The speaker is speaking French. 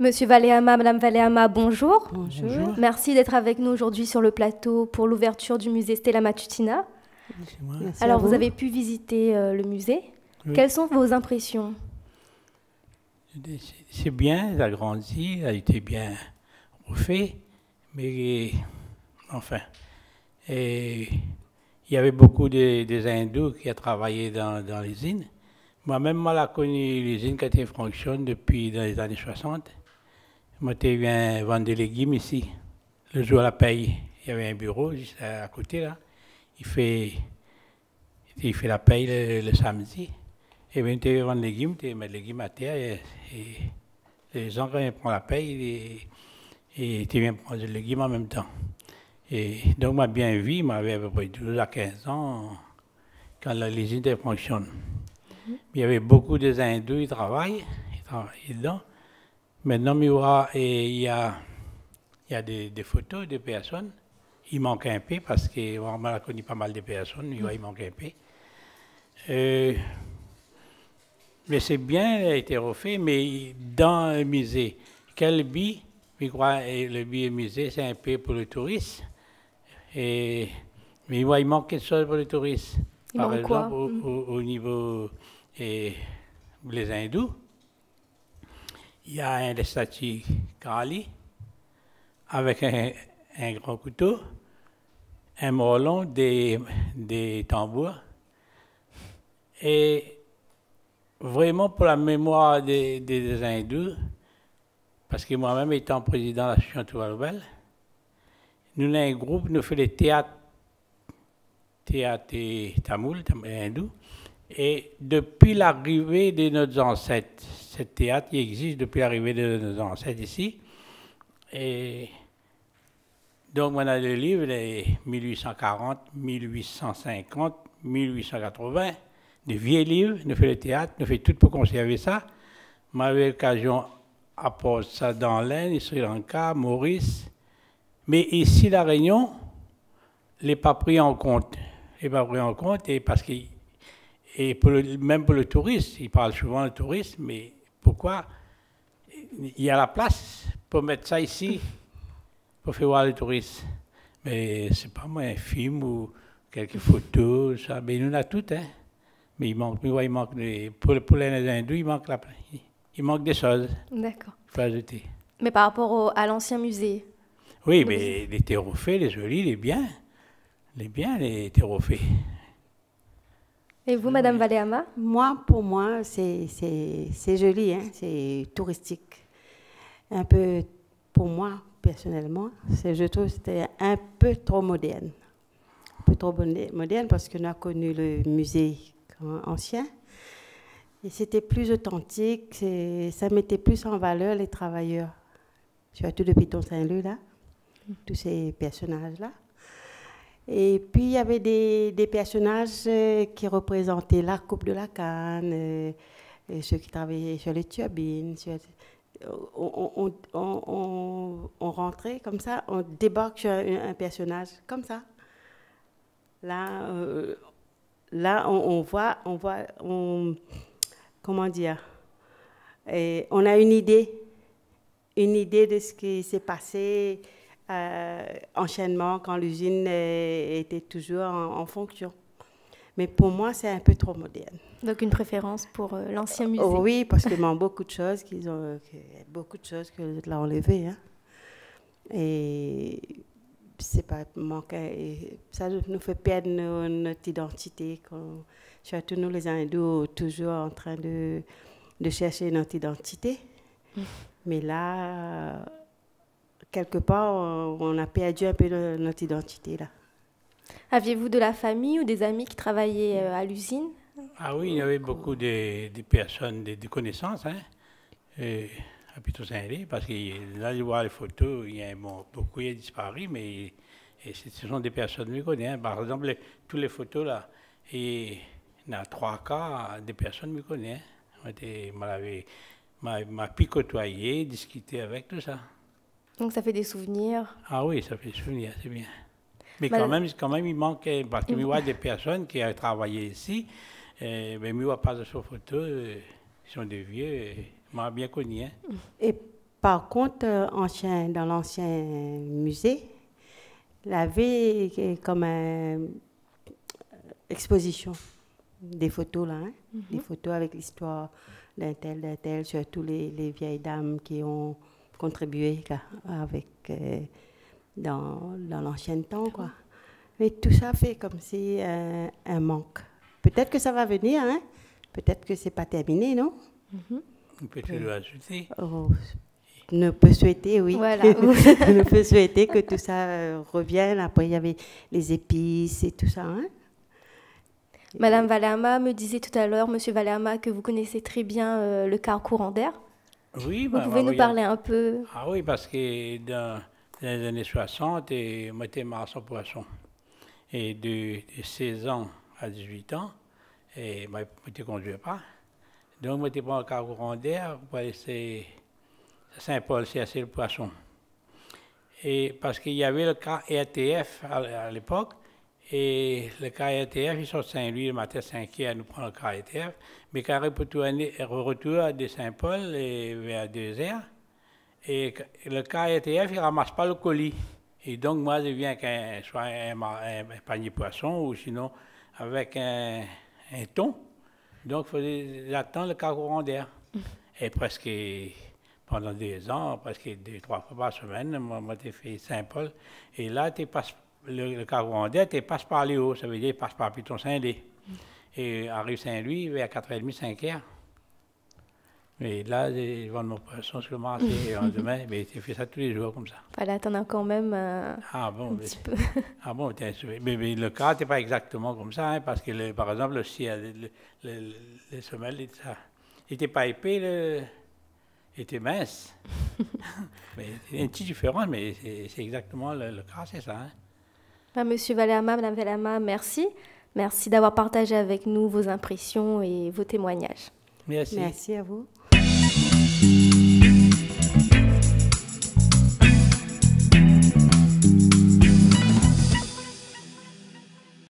Monsieur Valéama, Madame Valéama, bonjour. Bonjour. Merci d'être avec nous aujourd'hui sur le plateau pour l'ouverture du musée Stella Matutina. C'est moi. Merci Alors, à vous avez pu visiter le musée. Oui. Quelles sont vos impressions? C'est bien, il a grandi, il a été bien refait, mais enfin, et il y avait beaucoup des hindous qui ont travaillé dans l'usine. Moi-même, moi, j'ai connu l'usine qui a été fonctionne depuis dans les années 60. Moi, je viens vendre des légumes ici. Le jour à la paye, il y avait un bureau juste à côté, là. Il fait la paye le samedi. Et bien, tu vends des légumes, tu mets les légumes à terre et les gens, quand ils prennent la paye, et tu viens prendre des légumes en même temps. Et donc, moi, bien vu, j'avais à peu près 12 à 15 ans quand l'usine fonctionne. Il y avait beaucoup de hindous qui travaillent dedans. Maintenant, il y a des photos de personnes. Il manque un peu parce que on a connu pas mal de personnes, il manque un peu. Mais c'est bien, il a été refait, mais dans le musée, quel billet, je crois, le billet musée, c'est un peu pour le tourisme. Mais il manque quelque chose pour le tourisme. Par exemple, au niveau les hindous, il y a un des statues Kali avec un grand couteau, un morlon, des tambours. Et vraiment pour la mémoire des hindous, parce que moi-même étant président de l'association Toualoubel, nous avons un groupe, nous faisons des théâtres tamoul, hindou, et depuis l'arrivée de nos ancêtres, ce théâtre il existe depuis l'arrivée de nos ancêtres ici, et donc on a le livre, les 1840, 1850, 1880, de vieux livres, nous faisons le théâtre, nous faisons tout pour conserver ça. J'avais l'occasion à poser ça dans l'Inde, Sri Lanka, Maurice, mais ici, la Réunion, n'est pas pris en compte. n'est pas pris en compte, et parce que, même pour le tourisme, ils parlent souvent du tourisme, mais pourquoi il y a la place pour mettre ça ici, pour faire voir le tourisme. Mais c'est pas moi, un film ou quelques photos, ça, mais nous on a tout, hein. Mais il manque pour les hindous, il manque des choses. D'accord. Il faut ajouter. Mais par rapport à l'ancien musée? Oui, mais les terrefaits, les jolis, les biens, les terrefaits. Et vous, Madame Valéama? Pour moi, c'est joli, hein, c'est touristique. Un peu, pour moi, personnellement, je trouve que c'était un peu trop moderne. Un peu trop moderne parce qu'on a connu le musée ancien. Et c'était plus authentique, ça mettait plus en valeur les travailleurs. Surtout depuis Piton Saint-Leu, là, tous ces personnages-là. Et puis, il y avait des personnages qui représentaient la coupe de la canne, ceux qui travaillaient sur les turbines. On rentrait comme ça, on débarque sur un personnage comme ça. Là, on voit, comment dire, on a une idée de ce qui s'est passé, enchaînement quand l'usine était toujours en fonction. Mais pour moi, c'est un peu trop moderne. Donc une préférence pour l'ancien musée? Oui, parce qu'il manque beaucoup de choses, que l'ont enlevé. Hein. Et c'est pas manquer, ça nous fait perdre notre identité. Surtout nous, les hindous, toujours en train de chercher notre identité. Mais là, quelque part, on a perdu un peu notre identité là. Aviez-vous de la famille ou des amis qui travaillaient à l'usine? Ah oui, il y avait beaucoup de personnes, de connaissances, hein, à Piton Saint-Leu, parce que là, je vois les photos, il y a beaucoup qui ont disparu, mais ce sont des personnes que je connais. Hein. Par exemple, toutes les photos là, et il y a 3 cas de personnes que je connais. M'a pu côtoyer, discuter avec, tout ça. Donc ça fait des souvenirs? Ah oui, ça fait des souvenirs, c'est bien. Mais quand même, il manque, parce que je vois des personnes qui ont travaillé ici, mais je ne vois pas de photos, ils sont des vieux, moi bien connus. Hein. Et Par contre, dans l'ancien musée, il y avait comme une exposition des photos, là, hein, des photos avec l'histoire d'un tel, surtout les vieilles dames qui ont contribué là, avec, dans l'ancien temps, quoi. Mais tout ça fait comme si un manque. Peut-être que ça va venir, hein? Peut-être que c'est pas terminé, non? Peut-être que je dois ajouter. Oh, on peut souhaiter, oui. Voilà. On peut souhaiter que tout ça revienne. Après, il y avait les épices et tout ça, hein? Madame Valama me disait tout à l'heure, Monsieur Valama, que vous connaissez très bien le quart courant d'air. Oui, Vous pouvez nous parler un peu? Ah oui, parce que dans les années 60, moi, j'étais maçon poisson. Et de 16 ans à 18 ans, et moi, je ne conduisais pas. Donc, moi, j'étais pas en quart courant d'air pour aller à Saint-Paul, c'est assez le poisson. Et parce qu'il y avait le cas RTF à l'époque, et le cas RTF, ils sont de Saint-Louis le matin 5 heures à nous prendre le cas RTF, mais quand on retourne de Saint-Paul vers 2 heures, et le cas RTF, il ne ramasse pas le colis. Et donc, moi, je viens avec soit un panier poisson ou sinon avec un thon. Donc, il fallait attendre le quart courant d'air. Et presque pendant 2 ans, presque 2-3 fois par semaine, moi, j'ai fait Saint-Paul. Et là, le quart courant d'air, tu passes par les hauts, ça veut dire tu passes par Piton-Saint-Lé. Et arrive Saint-Louis vers 4h30, 5h. Mais là, je vends mon poisson sur le marché demain, mais tu fais ça tous les jours comme ça. Voilà, t'en as quand même un petit peu. Ah bon, mais le cas n'est pas exactement comme ça, hein, parce que, par exemple, le semelle, il n'était pas épais, il était mince. Mais c'est une petite différence, mais c'est exactement le cas, c'est ça. Hein. Monsieur Valama, Madame Valama, merci. Merci d'avoir partagé avec nous vos impressions et vos témoignages. Merci. Merci à vous.